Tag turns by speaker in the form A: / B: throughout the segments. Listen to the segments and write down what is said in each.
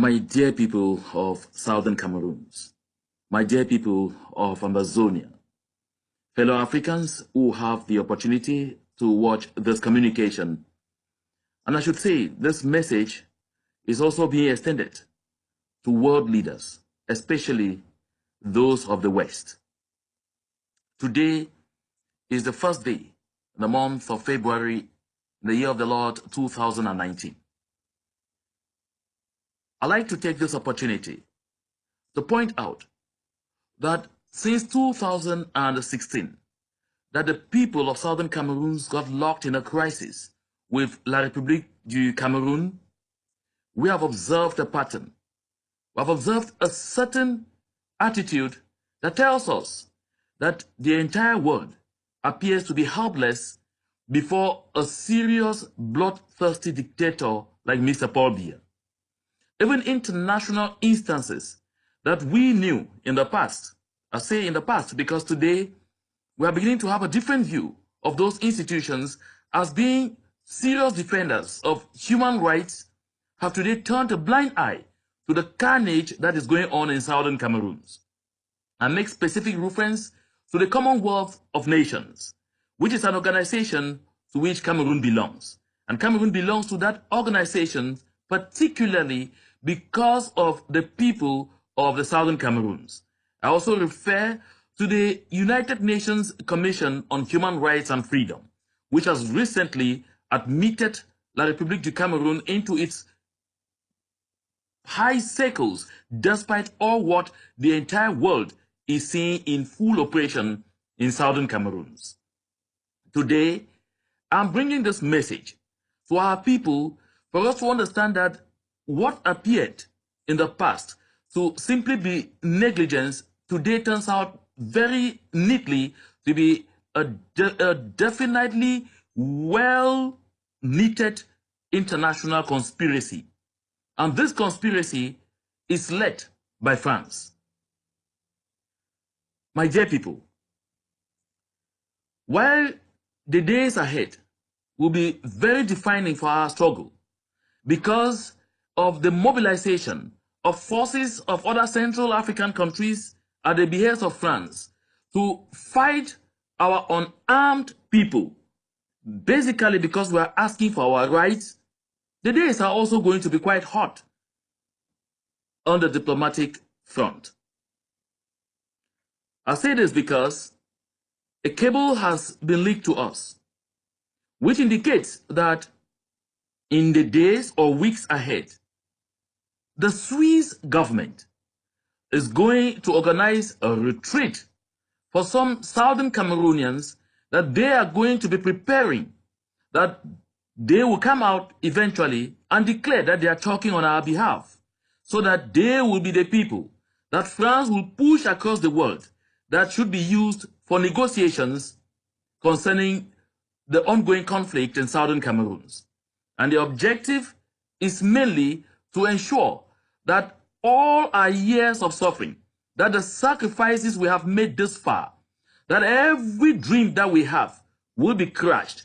A: My dear people of Southern Cameroons, my dear people of Amazonia, fellow Africans who have the opportunity to watch this communication, and I should say this message is also being extended to world leaders, especially those of the West. Today is the first day in the month of February, in the year of the Lord 2019. I'd like to take this opportunity to point out that since 2016, that the people of Southern Cameroons got locked in a crisis with La République du Cameroun, we have observed a pattern. We have observed a certain attitude that tells us that the entire world appears to be helpless before a serious, bloodthirsty dictator like Mr. Paul Biya. Even international instances that we knew in the past, I say in the past because today we are beginning to have a different view of those institutions as being serious defenders of human rights, have today turned a blind eye to the carnage that is going on in Southern Cameroons. I make specific reference to the Commonwealth of Nations, which is an organization to which Cameroon belongs. And Cameroon belongs to that organization particularly because of the people of the Southern Cameroons. I also refer to the United Nations Commission on Human Rights and Freedom, which has recently admitted La République du Cameroun into its high circles, despite all what the entire world is seeing in full operation in Southern Cameroons. Today, I'm bringing this message to our people for us to understand that what appeared in the past to simply be negligence today turns out very neatly to be a definitely well-knitted international conspiracy. And this conspiracy is led by France. My dear people, while the days ahead will be very defining for our struggle because of the mobilization of forces of other Central African countries at the behest of France to fight our unarmed people, basically because we are asking for our rights, the days are also going to be quite hot on the diplomatic front. I say this because a cable has been leaked to us, which indicates that in the days or weeks ahead, the Swiss government is going to organize a retreat for some Southern Cameroonians that they are going to be preparing, that they will come out eventually and declare that they are talking on our behalf, so that they will be the people that France will push across the world that should be used for negotiations concerning the ongoing conflict in Southern Cameroons. And the objective is mainly to ensure that all our years of suffering, that the sacrifices we have made this far, that every dream that we have will be crushed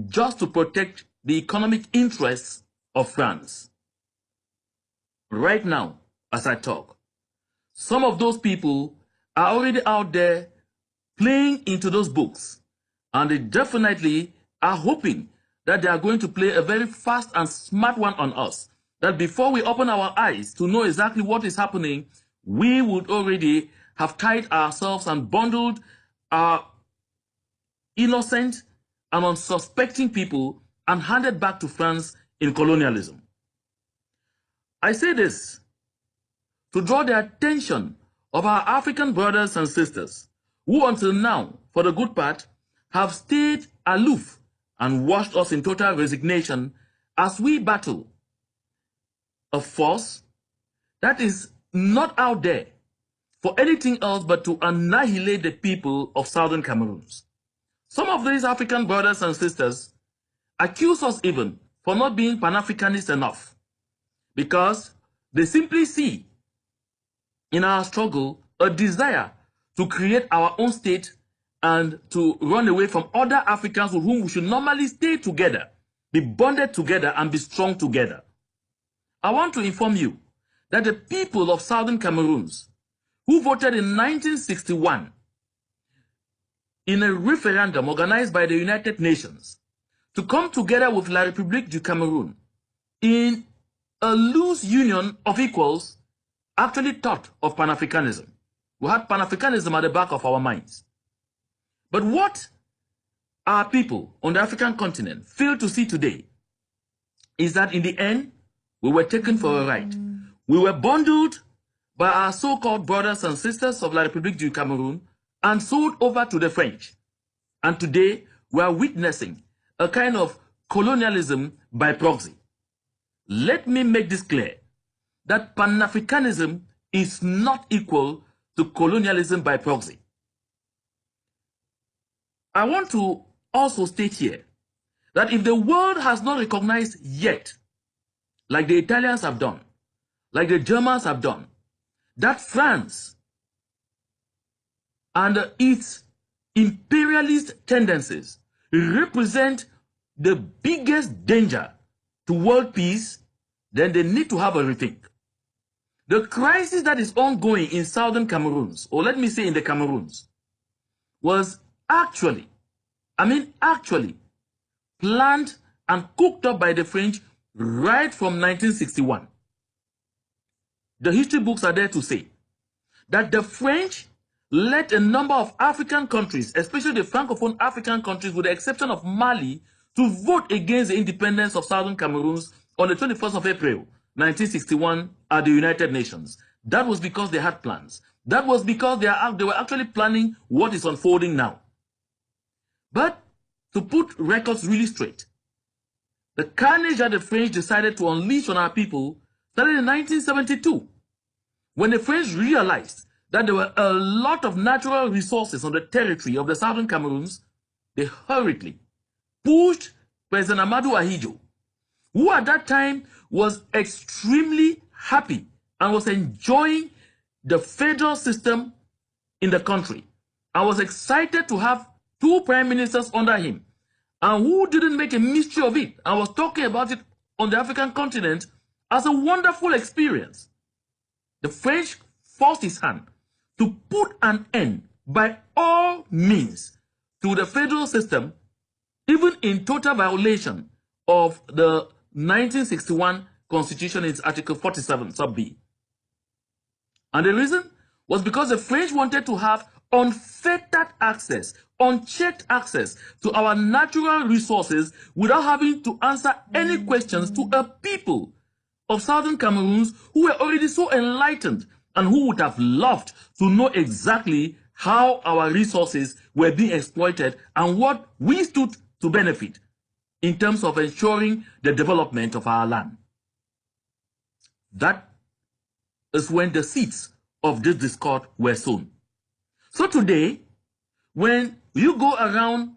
A: just to protect the economic interests of France. Right now, as I talk, some of those people are already out there playing into those books, and they definitely are hoping that they are going to play a very fast and smart one on us, that before we open our eyes to know exactly what is happening, we would already have tied ourselves and bundled our innocent and unsuspecting people and handed back to France in colonialism. I say this to draw the attention of our African brothers and sisters who until now, for the good part, have stayed aloof and watched us in total resignation as we battle a force that is not out there for anything else but to annihilate the people of Southern Cameroons. Some of these African brothers and sisters accuse us even for not being Pan-Africanist enough, because they simply see in our struggle a desire to create our own state and to run away from other Africans with whom we should normally stay together, be bonded together and be strong together. I want to inform you that the people of southern Cameroons who voted in 1961 in a referendum organized by the United Nations to come together with La République du Cameroun in a loose union of equals actually thought of Pan-Africanism. We had Pan-Africanism at the back of our minds. But what our people on the African continent fail to see today is that in the end, we were taken for a ride. We were bundled by our so-called brothers and sisters of La République du Cameroun and sold over to the French. And today, we are witnessing a kind of colonialism by proxy. Let me make this clear, that Pan-Africanism is not equal to colonialism by proxy. I want to also state here that if the world has not recognized yet, like the Italians have done, like the Germans have done, that France and its imperialist tendencies represent the biggest danger to world peace, then they need to have a rethink. The crisis that is ongoing in southern Cameroons, or let me say in the Cameroons, was actually planned and cooked up by the French right from 1961. The history books are there to say that the French let a number of African countries, especially the Francophone African countries, with the exception of Mali, to vote against the independence of southern Cameroons on the 21st of April, 1961 at the United Nations. That was because they had plans. That was because they were actually planning what is unfolding now. But to put records really straight, the carnage that the French decided to unleash on our people started in 1972, when the French realized that there were a lot of natural resources on the territory of the southern Cameroons. They hurriedly pushed President Amadou Ahidjo, who at that time was extremely happy and was enjoying the federal system in the country, and was excited to have two prime ministers under him, and who didn't make a mystery of it and was talking about it on the African continent as a wonderful experience. The French forced his hand to put an end by all means to the federal system, even in total violation of the 1961 Constitution in its Article 47, sub B. And the reason was because the French wanted to have unfettered access, unchecked access to our natural resources without having to answer any questions to a people of southern Cameroons who were already so enlightened and who would have loved to know exactly how our resources were being exploited and what we stood to benefit in terms of ensuring the development of our land. That is when the seeds of this discord were sown. So today, when you go around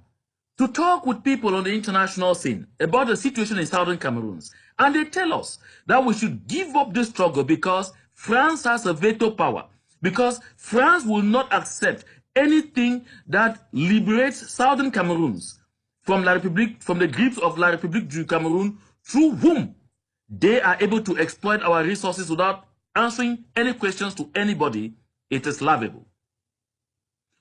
A: to talk with people on the international scene about the situation in southern Cameroons, and they tell us that we should give up this struggle because France has a veto power, because France will not accept anything that liberates southern Cameroons from the grips of La République du Cameroun, through whom they are able to exploit our resources without answering any questions to anybody, it is laughable.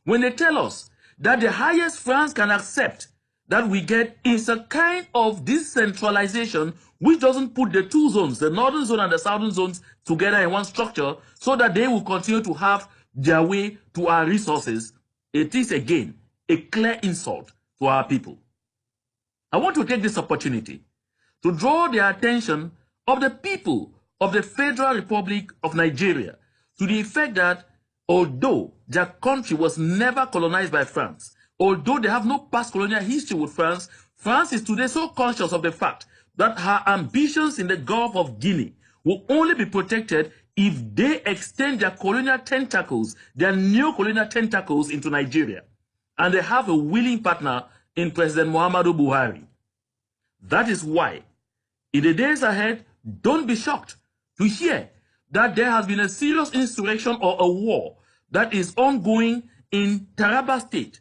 A: When they tell us that the highest France can accept that we get is a kind of decentralization which doesn't put the two zones, the northern zone and the southern zones, together in one structure so that they will continue to have their way to our resources, it is again a clear insult to our people. I want to take this opportunity to draw the attention of the people of the Federal Republic of Nigeria to the effect that although their country was never colonized by France, although they have no past colonial history with France, France is today so conscious of the fact that her ambitions in the Gulf of Guinea will only be protected if they extend their colonial tentacles, their neo-colonial tentacles into Nigeria. And they have a willing partner in President Muhammadu Buhari. That is why, in the days ahead, don't be shocked to hear that there has been a serious insurrection or a war that is ongoing in Taraba State,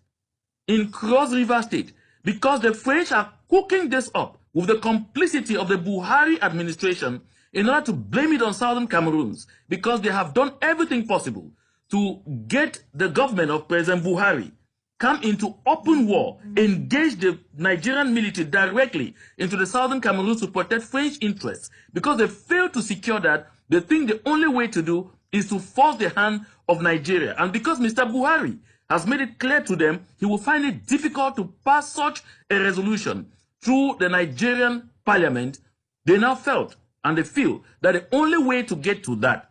A: in Cross River State, because the French are cooking this up with the complicity of the Buhari administration in order to blame it on Southern Cameroons because they have done everything possible to get the government of President Buhari come into open war, engage the Nigerian military directly into the Southern Cameroons to protect French interests. Because they failed to secure that, they think the only way to do is to force the hand of Nigeria. And because Mr. Buhari has made it clear to them, he will find it difficult to pass such a resolution through the Nigerian parliament, they now felt and they feel that the only way to get to that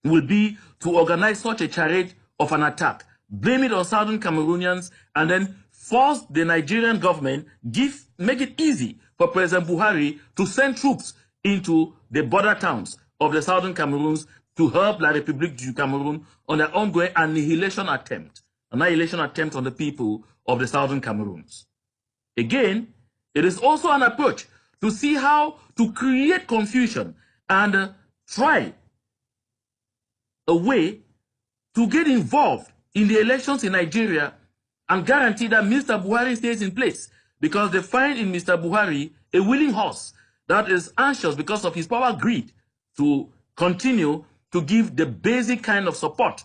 A: will be to organize such a charade of an attack, blame it on Southern Cameroonians, and then force the Nigerian government, make it easy for President Buhari to send troops into the border towns of the Southern Cameroons to help La République du Cameroun on their ongoing annihilation attempt on the people of the Southern Cameroons. Again, it is also an approach to see how to create confusion and try a way to get involved in the elections in Nigeria and guarantee that Mr. Buhari stays in place, because they find in Mr. Buhari a willing horse that is anxious because of his power greed to continue to give the basic kind of support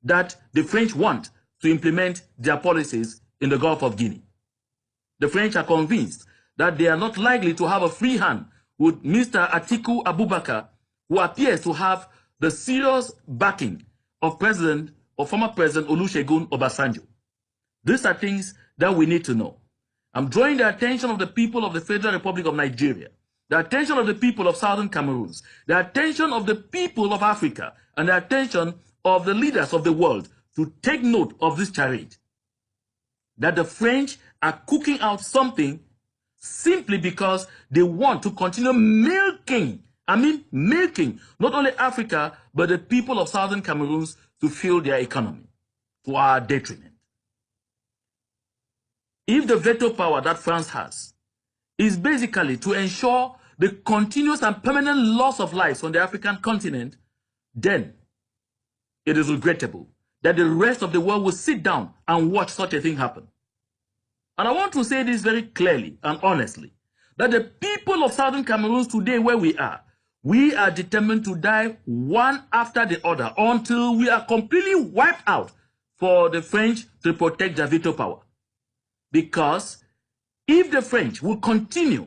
A: that the French want to implement their policies in the Gulf of Guinea. The French are convinced that they are not likely to have a free hand with Mr. Atiku Abubakar, who appears to have the serious backing of former President Olusegun Obasanjo. These are things that we need to know. I'm drawing the attention of the people of the Federal Republic of Nigeria, the attention of the people of Southern Cameroons, the attention of the people of Africa, and the attention of the leaders of the world to take note of this charade, that the French are cooking out something simply because they want to continue milking not only Africa, but the people of Southern Cameroons to fuel their economy to our detriment. If the veto power that France has is basically to ensure the continuous and permanent loss of lives on the African continent, then it is regrettable that the rest of the world will sit down and watch such a thing happen. And I want to say this very clearly and honestly, that the people of Southern Cameroons today, where we are determined to die one after the other until we are completely wiped out for the French to protect their veto power. Because if the French will continue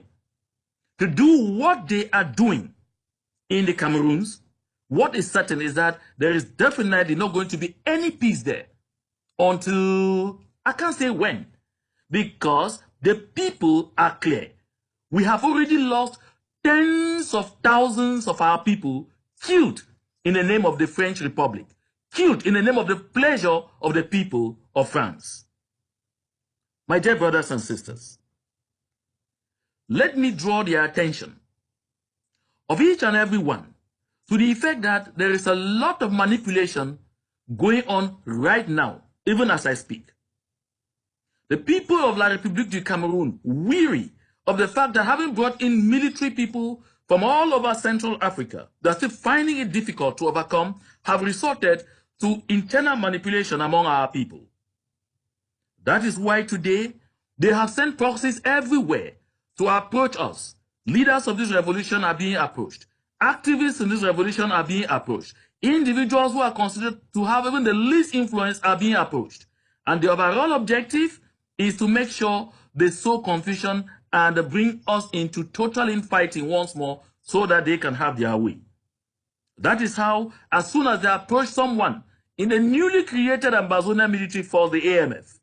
A: to do what they are doing in the Cameroons, what is certain is that there is definitely not going to be any peace there until, I can't say when, because the people are clear. We have already lost tens of thousands of our people killed in the name of the French Republic, killed in the name of the pleasure of the people of France. My dear brothers and sisters, let me draw their attention of each and every one to the effect that there is a lot of manipulation going on right now, even as I speak. The people of La République du Cameroun, weary of the fact that having brought in military people from all over Central Africa, they're still finding it difficult to overcome, have resorted to internal manipulation among our people. That is why today they have sent proxies everywhere to approach us. Leaders of this revolution are being approached. Activists in this revolution are being approached. Individuals who are considered to have even the least influence are being approached. And the overall objective is to make sure they sow confusion and bring us into total infighting once more so that they can have their way. That is how, as soon as they approach someone in the newly created Ambazonian military force, the AMF,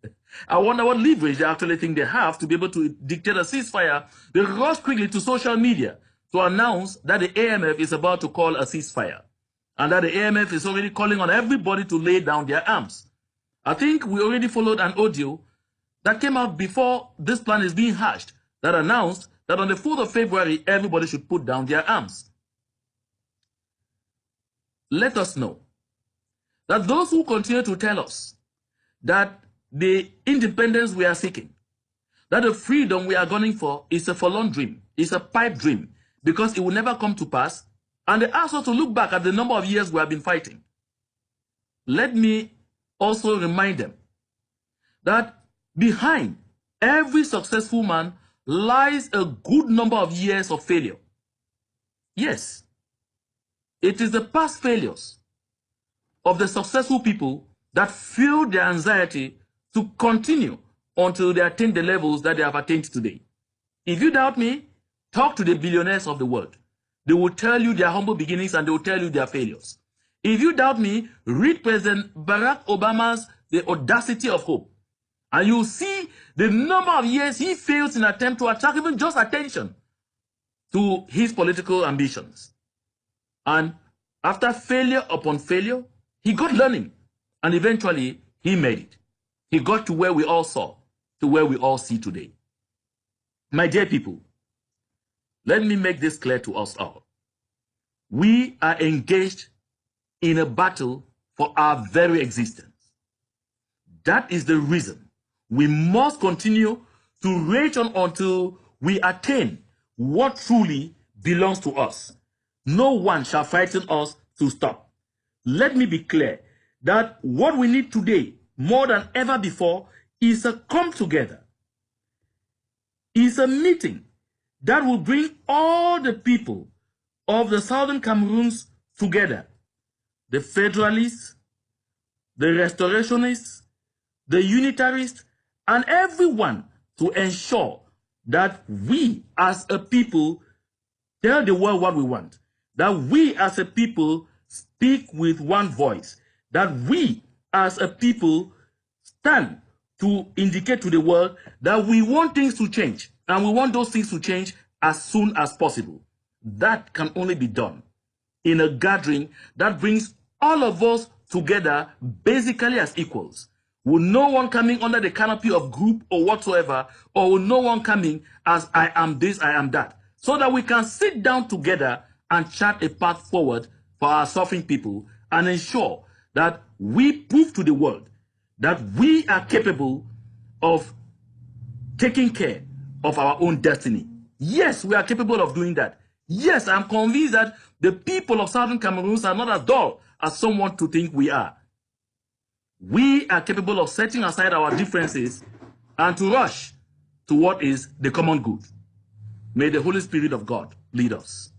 A: I wonder what leverage they actually think they have to be able to dictate a ceasefire. They rush quickly to social media to announce that the AMF is about to call a ceasefire and that the AMF is already calling on everybody to lay down their arms. I think we already followed an audio that came out before this plan is being hatched that announced that on the 4th of February, everybody should put down their arms. Let us know that those who continue to tell us that the independence we are seeking, that the freedom we are gunning for is a forlorn dream, is a pipe dream, because it will never come to pass, and they ask us to look back at the number of years we have been fighting. Let me also remind them that behind every successful man lies a good number of years of failure. Yes, it is the past failures of the successful people that fuel their anxiety to continue until they attain the levels that they have attained today. If you doubt me, talk to the billionaires of the world. They will tell you their humble beginnings and they will tell you their failures. If you doubt me, read President Barack Obama's The Audacity of Hope. And you'll see the number of years he fails in attempt to attract even just attention to his political ambitions. And after failure upon failure, he got learning. And eventually, he made it. He got to where we all saw, to where we all see today. My dear people, let me make this clear to us all. We are engaged in a battle for our very existence. That is the reason we must continue to rage on until we attain what truly belongs to us. No one shall frighten us to stop. Let me be clear that what we need today, more than ever before, is a come together. Is a meeting that will bring all the people of the southern Cameroons together. The federalists, the restorationists, the unitarists, and everyone to ensure that we as a people tell the world what we want. That we as a people speak with one voice. That we as a people stand to indicate to the world that we want things to change. And we want those things to change as soon as possible. That can only be done in a gathering that brings all of us together basically as equals. With no one coming under the canopy of group or whatsoever, or with no one coming as I am this, I am that. So that we can sit down together and chart a path forward for our suffering people and ensure that we prove to the world that we are capable of taking care of our own destiny. Yes, we are capable of doing that. Yes, I'm convinced that the people of Southern Cameroons are not as dull as some want to think we are. We are capable of setting aside our differences and to rush to what is the common good. May the Holy Spirit of God lead us.